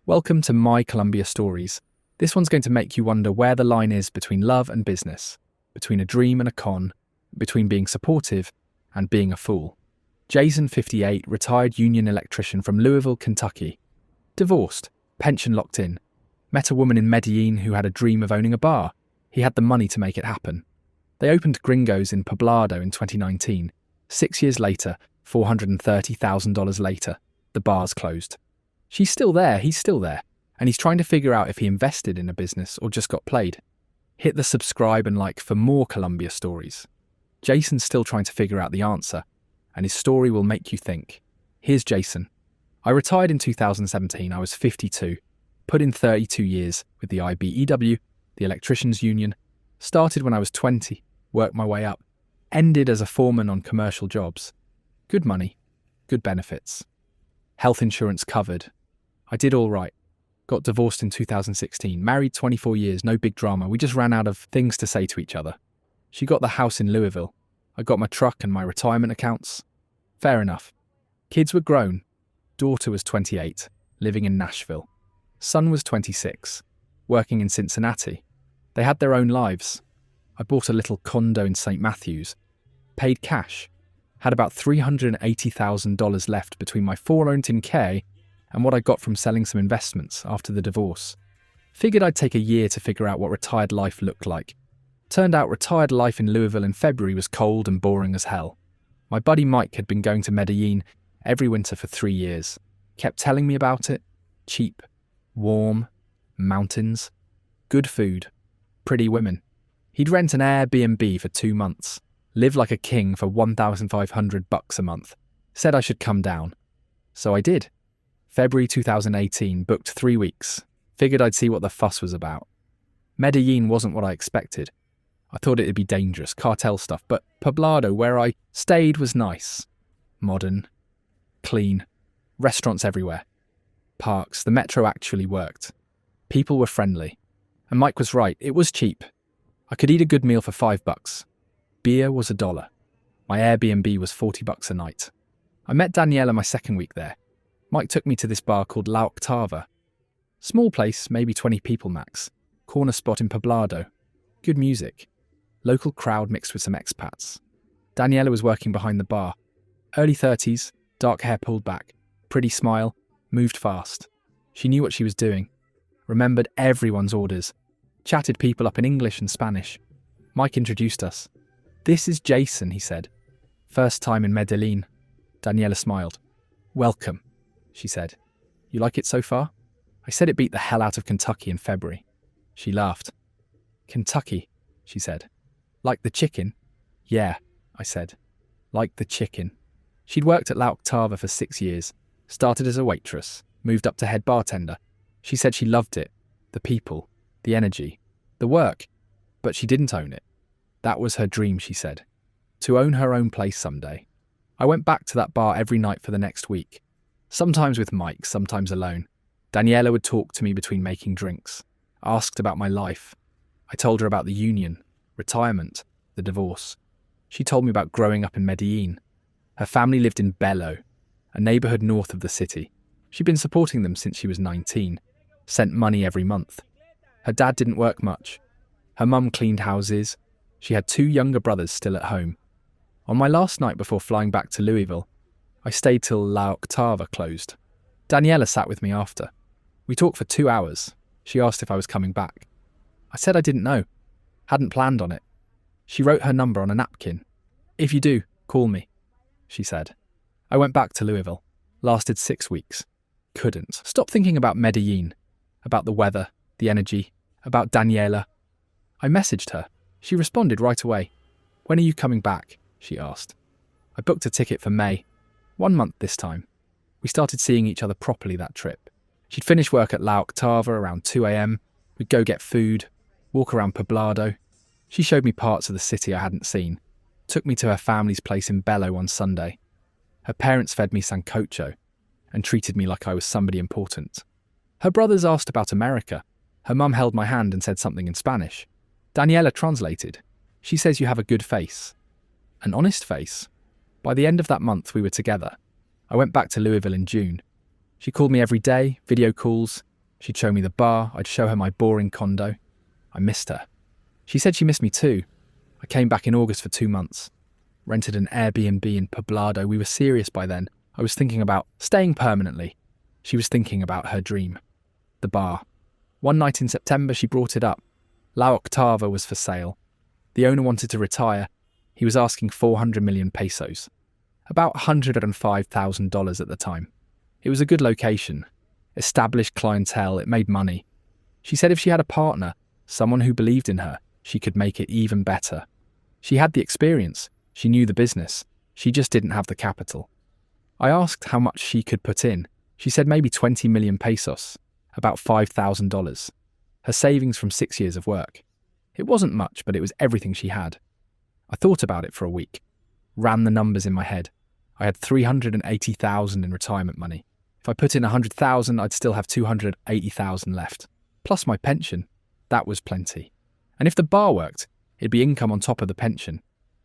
Welcome to My Colombia Stories. This one's going to make you wonder where the line is between love and business, between a dream and a con, between being supportive and being a fool. Jason, 58, retired union electrician from Louisville, Kentucky. Divorced, pension locked in. Met a woman in Medellín who had a dream of owning a bar. He had the money to make it happen. They opened GRINGO'S in Poblado in 2019. 6 years later, $430,000 later, the bar's closed. She's still there, he's still there, and he's trying to figure out if he invested in a business or just got played. Hit the subscribe and like for more Colombia stories. Jason's still trying to figure out the answer, and his story will make you think. Here's Jason. I retired in 2017, I was 52, put in 32 years with the IBEW, the Electricians Union, started when I was 20, worked my way up, ended as a foreman on commercial jobs. Good money, good benefits. Health insurance covered. I did all right. Got divorced in 2016, married 24 years, no big drama, we just ran out of things to say to each other. She got the house in Louisville. I got my truck and my retirement accounts. Fair enough. Kids were grown. Daughter was 28, living in Nashville. Son was 26, working in Cincinnati. They had their own lives. I bought a little condo in St. Matthews. Paid cash. Had about $380,000 left between my 401k and what I got from selling some investments after the divorce. Figured I'd take a year to figure out what retired life looked like. Turned out retired life in Louisville in February was cold and boring as hell. My buddy Mike had been going to Medellín every winter for 3 years. Kept telling me about it. Cheap, warm, mountains, good food, pretty women. He'd rent an Airbnb for 2 months, live like a king for $1,500 a month. Said I should come down. So I did. February 2018, booked 3 weeks. Figured I'd see what the fuss was about. Medellín wasn't what I expected. I thought it'd be dangerous, cartel stuff, but Poblado, where I stayed, was nice. Modern. Clean. Restaurants everywhere. Parks. The metro actually worked. People were friendly. And Mike was right, it was cheap. I could eat a good meal for $5. Beer was $1. My Airbnb was $40 a night. I met Daniela my second week there. Mike took me to this bar called La Octava. Small place, maybe 20 people max. Corner spot in Poblado. Good music. Local crowd mixed with some expats. Daniela was working behind the bar. Early 30s, dark hair pulled back, pretty smile, moved fast. She knew what she was doing. Remembered everyone's orders. Chatted people up in English and Spanish. Mike introduced us. "This is Jason," he said. "First time in Medellín." Daniela smiled. "Welcome," she said. "You like it so far?" I said it beat the hell out of Kentucky in February. She laughed. "Kentucky," she said. "Like the chicken?" "Yeah," I said. "Like the chicken." She'd worked at La Octava for 6 years, started as a waitress, moved up to head bartender. She said she loved it, the people, the energy, the work, but she didn't own it. That was her dream, she said, to own her own place someday. I went back to that bar every night for the next week, sometimes with Mike, sometimes alone. Daniela would talk to me between making drinks, asked about my life. I told her about the union, retirement, the divorce. She told me about growing up in Medellín. Her family lived in Bello, a neighbourhood north of the city. She'd been supporting them since she was 19, sent money every month. Her dad didn't work much. Her mum cleaned houses. She had 2 younger brothers still at home. On my last night before flying back to Louisville, I stayed till La Octava closed. Daniela sat with me after. We talked for 2 hours. She asked if I was coming back. I said I didn't know. Hadn't planned on it. She wrote her number on a napkin. "If you do, call me," she said. I went back to Louisville. Lasted 6 weeks. Couldn't stop thinking about Medellín, about the weather, the energy, about Daniela. I messaged her. She responded right away. "When are you coming back?" she asked. I booked a ticket for May. 1 month this time. We started seeing each other properly that trip. She'd finish work at La Octava around 2 a.m. We'd go get food, walk around Poblado. She showed me parts of the city I hadn't seen. Took me to her family's place in Bello on Sunday. Her parents fed me sancocho and treated me like I was somebody important. Her brothers asked about America. Her mum held my hand and said something in Spanish. Daniela translated. She says you have a good face. An honest face. By the end of that month we were together. I went back to Louisville in June. She called me every day, video calls, She'd show me the bar, I'd show her my boring condo. I missed her. She said she missed me too. I came back in August for 2 months. Rented an Airbnb in Poblado. We were serious by then. I was thinking about staying permanently. She was thinking about her dream. The bar. One night in September, she brought it up. La Octava was for sale. The owner wanted to retire. He was asking 400 million pesos. About $105,000 at the time. It was a good location. Established clientele, it made money. She said if she had a partner, someone who believed in her, she could make it even better. She had the experience. She knew the business. She just didn't have the capital. I asked how much she could put in. She said maybe 20 million pesos, about $5,000. Her savings from 6 years of work. It wasn't much, but it was everything she had. I thought about it for a week. Ran the numbers in my head. I had 380,000 in retirement money. If I put in 100,000, I'd still have 280,000 left. Plus my pension. That was plenty. And if the bar worked, it'd be income on top of the pension.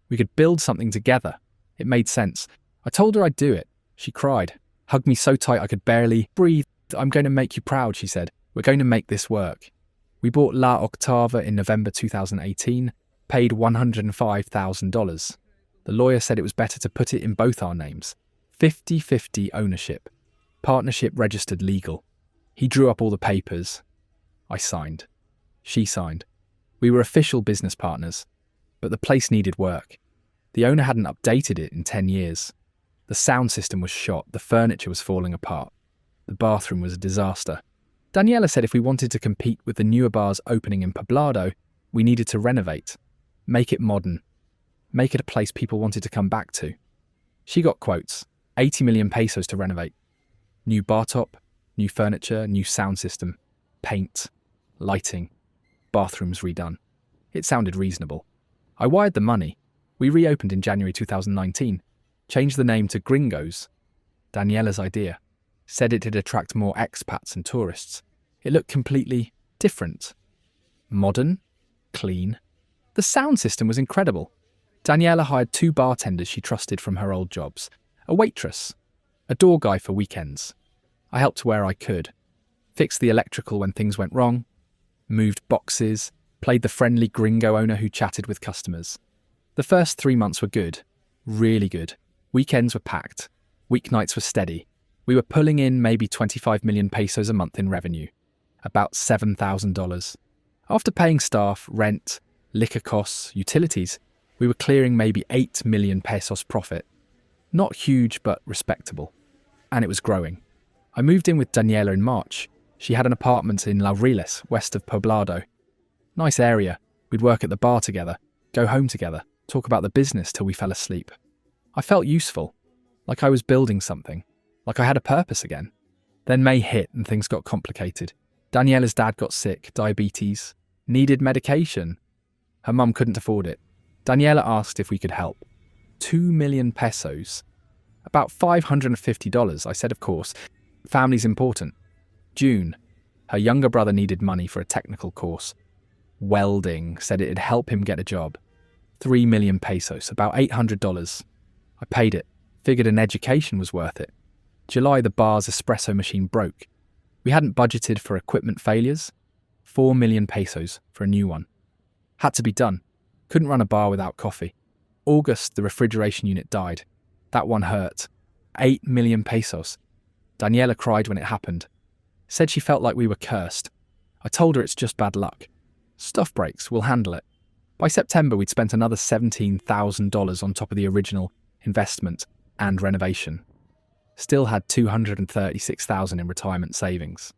We could build something together. It made sense. I told her I'd do it. She cried, hugged me so tight I could barely breathe. I'm going to make you proud, she said. We're going to make this work. We bought La Octava in November 2018, paid $105,000. The lawyer said it was better to put it in both our names. 50-50 ownership. Partnership registered legal. He drew up all the papers. I signed. She signed. We were official business partners. But the place needed work. The owner hadn't updated it in 10 years. The sound system was shot. The furniture was falling apart. The bathroom was a disaster. Daniela said if we wanted to compete with the newer bars opening in Poblado, we needed to renovate. Make it modern. Make it a place people wanted to come back to. She got quotes. 80 million pesos to renovate. New bar top, new furniture, new sound system, paint, lighting, bathrooms redone. It sounded reasonable. I wired the money. We reopened in January 2019. Changed the name to GRINGO'S. Daniela's idea. Said it'd attract more expats and tourists. It looked completely different. Modern, clean. The sound system was incredible. Daniela hired 2 bartenders she trusted from her old jobs. A waitress. A door guy for weekends. I helped where I could. Fixed the electrical when things went wrong. Moved boxes. Played the friendly gringo owner who chatted with customers. The first 3 months were good. Really good. Weekends were packed. Weeknights were steady. We were pulling in maybe 25 million pesos a month in revenue. About $7,000. After paying staff, rent, liquor costs, utilities, we were clearing maybe 8 million pesos profit. Not huge, but respectable. And it was growing. I moved in with Daniela in March. She had an apartment in Laureles, west of Poblado. Nice area. We'd work at the bar together, go home together, talk about the business till we fell asleep. I felt useful, like I was building something, like I had a purpose again. Then May hit and things got complicated. Daniela's dad got sick, diabetes, needed medication. Her mum couldn't afford it. Daniela asked if we could help. 2 million pesos. About $550. I said, of course. Family's important. June. Her younger brother needed money for a technical course. Welding. Said it'd help him get a job. 3 million pesos. About $800. I paid it. Figured an education was worth it. July, the bar's espresso machine broke. We hadn't budgeted for equipment failures. 4 million pesos for a new one. Had to be done. Couldn't run a bar without coffee. August, the refrigeration unit died. That one hurt. 8 million pesos. Daniela cried when it happened. Said she felt like we were cursed. I told her it's just bad luck. Stuff breaks, we'll handle it. By September, we'd spent another $17,000 on top of the original investment and renovation. Still had $236,000 in retirement savings.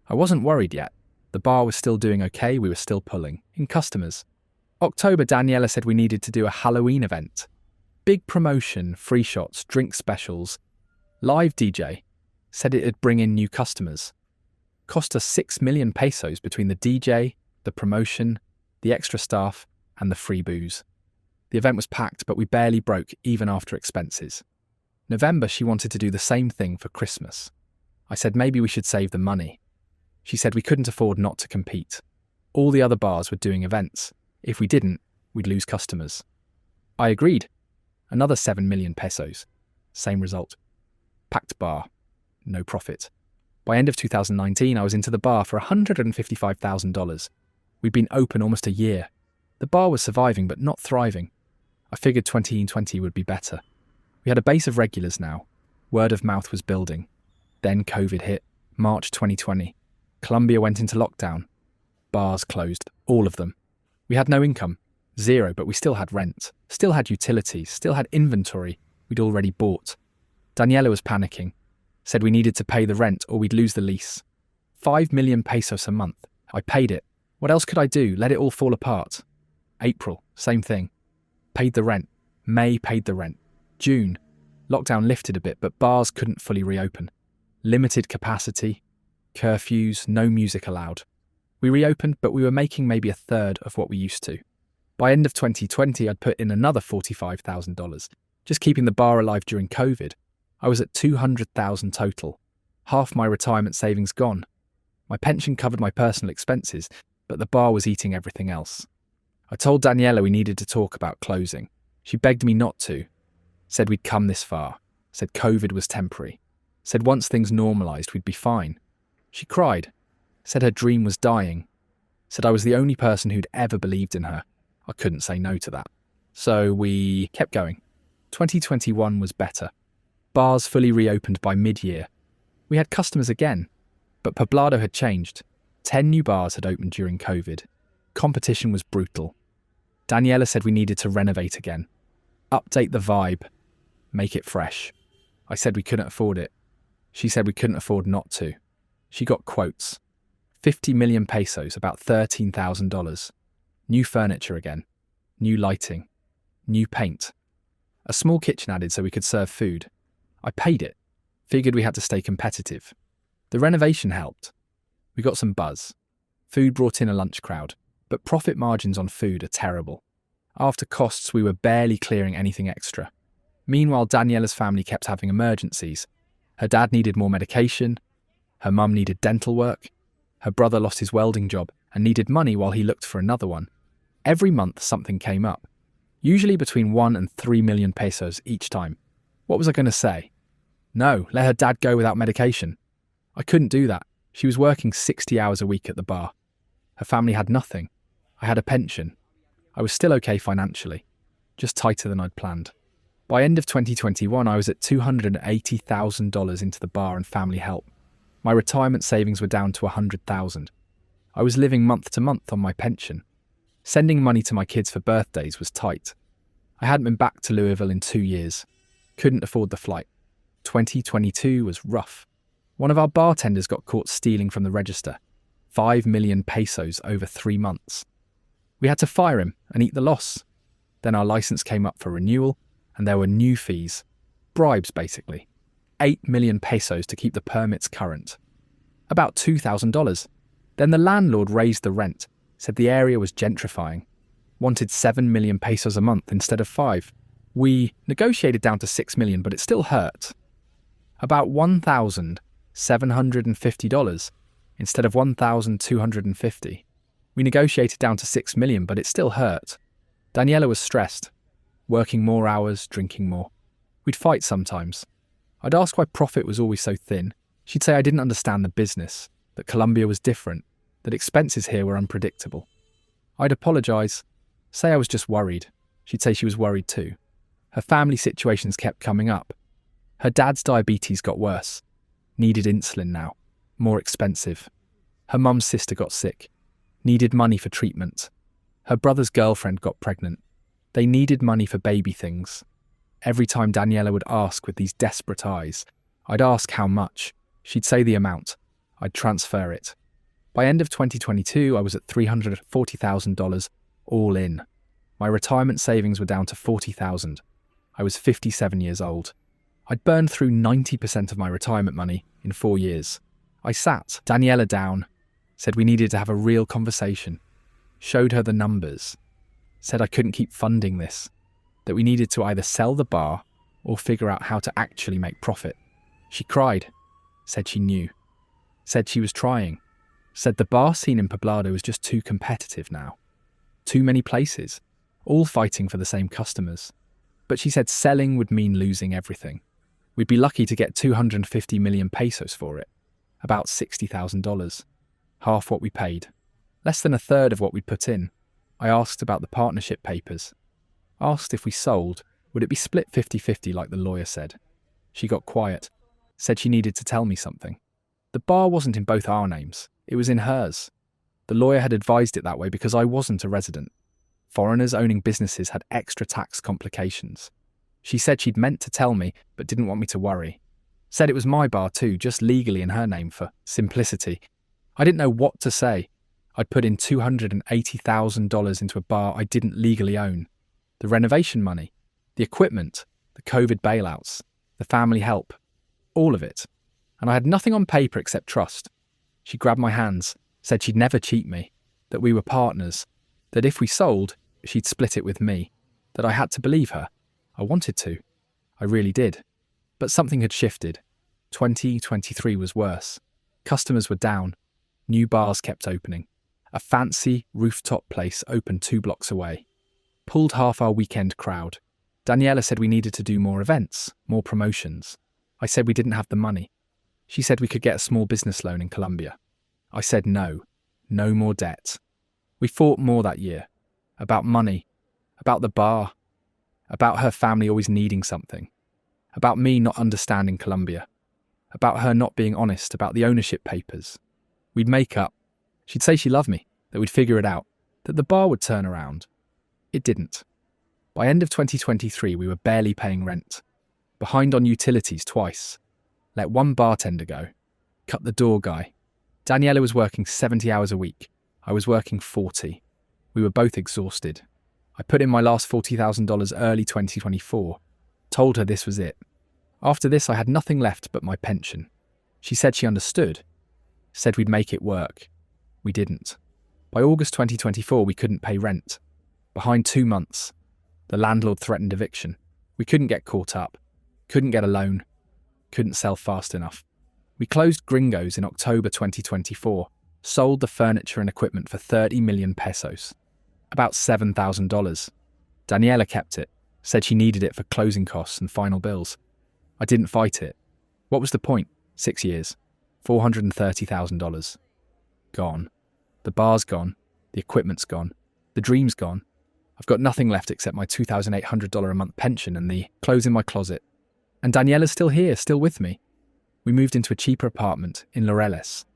I wasn't worried yet. The bar was still doing okay, we were still pulling in customers. October, Daniela said we needed to do a Halloween event. Big promotion, free shots, drink specials. Live DJ. Said it'd bring in new customers. Cost us 6 million pesos between the DJ, the promotion, the extra staff, and the free booze. The event was packed, but we barely broke even after expenses. November, she wanted to do the same thing for Christmas. I said maybe we should save the money. She said we couldn't afford not to compete. All the other bars were doing events. If we didn't, we'd lose customers. I agreed. Another 7 million pesos. Same result. Packed bar. No profit. By end of 2019, I was into the bar for $155,000. We'd been open almost a year. The bar was surviving but not thriving. I figured 2020 would be better. We had a base of regulars now. Word of mouth was building. Then COVID hit, March 2020. Colombia went into lockdown. Bars closed, all of them. We had no income, zero, but we still had rent, still had utilities, still had inventory we'd already bought. Daniela was panicking, said we needed to pay the rent or we'd lose the lease. 5 million pesos a month. I paid it. What else could I do? Let it all fall apart. April, same thing. Paid the rent. May, paid the rent. June, lockdown lifted a bit, but bars couldn't fully reopen. Limited capacity, curfews, no music allowed. We reopened, but we were making maybe a third of what we used to. By end of 2020, I'd put in another $45,000, just keeping the bar alive during COVID. I was at $200,000 total. Half my retirement savings gone. My pension covered my personal expenses, but the bar was eating everything else. I told Daniela we needed to talk about closing. She begged me not to. Said we'd come this far. Said COVID was temporary. Said once things normalised, we'd be fine. She cried. Said her dream was dying. Said I was the only person who'd ever believed in her. I couldn't say no to that. So we kept going. 2021 was better. Bars fully reopened by mid-year. We had customers again, but Poblado had changed. 10 new bars had opened during COVID. Competition was brutal. Daniela said we needed to renovate again. Update the vibe. Make it fresh. I said we couldn't afford it. She said we couldn't afford not to. She got quotes. 50 million pesos, about $13,000. New furniture again. New lighting. New paint. A small kitchen added so we could serve food. I paid it. Figured we had to stay competitive. The renovation helped. We got some buzz. Food brought in a lunch crowd, but profit margins on food are terrible. After costs, we were barely clearing anything extra. Meanwhile, Daniela's family kept having emergencies. Her dad needed more medication. Her mum needed dental work. Her brother lost his welding job and needed money while he looked for another one. Every month something came up, usually between 1 and 3 million pesos each time. What was I going to say? No, let her dad go without medication. I couldn't do that. She was working 60 hours a week at the bar. Her family had nothing. I had a pension. I was still okay financially, just tighter than I'd planned. By end of 2021, I was at $280,000 into the bar and family help. My retirement savings were down to $100,000. I was living month to month on my pension. Sending money to my kids for birthdays was tight. I hadn't been back to Louisville in 2 years. Couldn't afford the flight. 2022 was rough. One of our bartenders got caught stealing from the register. 5 million pesos over 3 months. We had to fire him and eat the loss. Then our license came up for renewal, and there were new fees. Bribes, basically. 8 million pesos to keep the permits current. About $2,000. Then the landlord raised the rent, said the area was gentrifying. Wanted 7 million pesos a month instead of 5. We negotiated down to 6 million, but it still hurt. About $1,750 instead of $1,250. We negotiated down to 6 million, but it still hurt. Daniela was stressed, working more hours, drinking more. We'd fight sometimes. I'd ask why profit was always so thin. She'd say I didn't understand the business, that Colombia was different, that expenses here were unpredictable. I'd apologise, say I was just worried. She'd say she was worried too. Her family situations kept coming up. Her dad's diabetes got worse. Needed insulin now. More expensive. Her mum's sister got sick. Needed money for treatment. Her brother's girlfriend got pregnant. They needed money for baby things. Every time Daniela would ask with these desperate eyes, I'd ask how much. She'd say the amount. I'd transfer it. By end of 2022, I was at $340,000 all in. My retirement savings were down to $40,000. I was 57 years old. I'd burned through 90% of my retirement money in 4 years. I sat Daniela down, said we needed to have a real conversation, showed her the numbers, said I couldn't keep funding this, that we needed to either sell the bar or figure out how to actually make profit. She cried, said she knew, said she was trying, said the bar scene in Poblado was just too competitive now. Too many places, all fighting for the same customers. But she said selling would mean losing everything. We'd be lucky to get 250 million pesos for it. about $60,000. Half what we paid. Less than a third of what we'd put in. I asked about the partnership papers. Asked if we sold, would it be split 50-50 like the lawyer said. She got quiet. Said she needed to tell me something. The bar wasn't in both our names. It was in hers. The lawyer had advised it that way because I wasn't a resident. Foreigners owning businesses had extra tax complications. She said she'd meant to tell me, but didn't want me to worry. Said it was my bar too, just legally in her name for simplicity. I didn't know what to say. I'd put in $280,000 into a bar I didn't legally own. The renovation money, the equipment, the COVID bailouts, the family help, all of it. And I had nothing on paper except trust. She grabbed my hands, said she'd never cheat me, that we were partners, that if we sold, she'd split it with me, that I had to believe her. I wanted to. I really did. But something had shifted. 2023 was worse. Customers were down. New bars kept opening. A fancy rooftop place opened 2 blocks away. Pulled half our weekend crowd. Daniela said we needed to do more events, more promotions. I said we didn't have the money. She said we could get a small business loan in Colombia. I said no. No more debt. We fought more that year. About money. About the bar. About her family always needing something. About me not understanding Colombia. About her not being honest about the ownership papers. We'd make up. She'd say she loved me, that we'd figure it out, that the bar would turn around. It didn't. By end of 2023, we were barely paying rent. Behind on utilities twice. Let one bartender go. Cut the door guy. Daniela was working 70 hours a week. I was working 40. We were both exhausted. I put in my last $40,000 early 2024. Told her this was it. After this, I had nothing left but my pension. She said she understood. Said we'd make it work. We didn't. By August 2024, we couldn't pay rent. Behind 2 months. The landlord threatened eviction. We couldn't get caught up. Couldn't get a loan. Couldn't sell fast enough. We closed GRINGO'S in October 2024. Sold the furniture and equipment for 30 million pesos. About $7,000. Daniela kept it. Said she needed it for closing costs and final bills. I didn't fight it. What was the point? 6 years. $430,000. Gone. The bar's gone. The equipment's gone. The dream's gone. I've got nothing left except my $2,800 a month pension and the clothes in my closet. And Daniela's still here, still with me. We moved into a cheaper apartment in Laureles.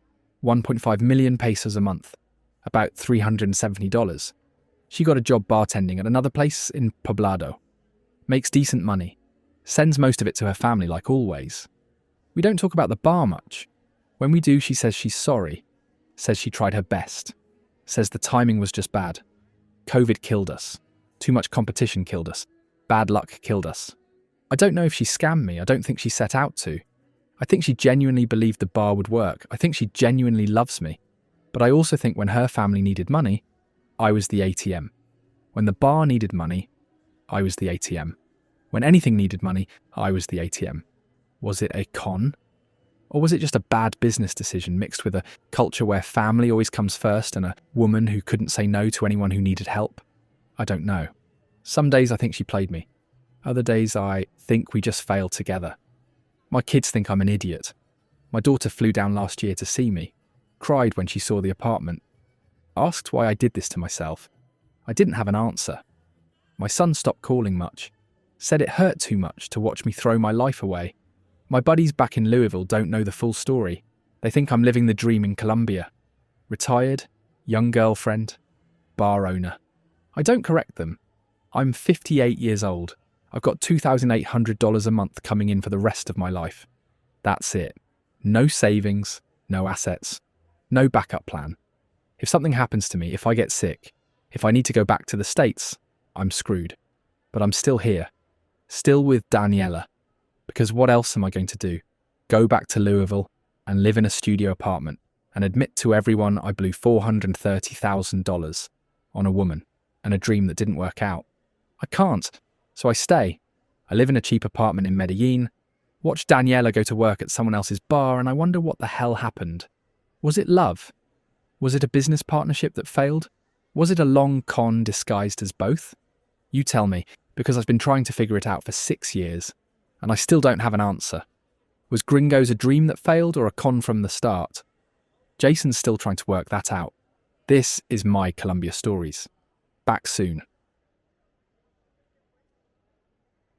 1.5 million pesos a month. About $370. She got a job bartending at another place in Poblado. Makes decent money. Sends most of it to her family like always. We don't talk about the bar much. When we do, she says she's sorry. Says she tried her best. Says the timing was just bad. COVID killed us. Too much competition killed us. Bad luck killed us. I don't know if she scammed me. I don't think she set out to. I think she genuinely believed the bar would work. I think she genuinely loves me. But I also think when her family needed money, I was the ATM. When the bar needed money, I was the ATM. When anything needed money, I was the ATM. Was it a con? Or was it just a bad business decision mixed with a culture where family always comes first and a woman who couldn't say no to anyone who needed help? I don't know. Some days I think she played me. Other days I think we just failed together. My kids think I'm an idiot. My daughter flew down last year to see me. Cried when she saw the apartment. Asked why I did this to myself. I didn't have an answer. My son stopped calling much. Said it hurt too much to watch me throw my life away. My buddies back in Louisville don't know the full story. They think I'm living the dream in Colombia. Retired, young girlfriend, bar owner. I don't correct them. I'm 58 years old. I've got $2,800 a month coming in for the rest of my life. That's it. No savings, no assets, no backup plan. If something happens to me, if I get sick, if I need to go back to the States, I'm screwed. But I'm still here. Still with Daniela. Because what else am I going to do? Go back to Louisville and live in a studio apartment and admit to everyone I blew $430,000 on a woman and a dream that didn't work out. I can't, so I stay. I live in a cheap apartment in Medellín, watch Daniela go to work at someone else's bar, and I wonder what the hell happened. Was it love? Was it a business partnership that failed? Was it a long con disguised as both? You tell me, because I've been trying to figure it out for 6 years. And I still don't have an answer. Was GRINGO'S a dream that failed or a con from the start? Jason's still trying to work that out. This is My Colombia Stories. Back soon.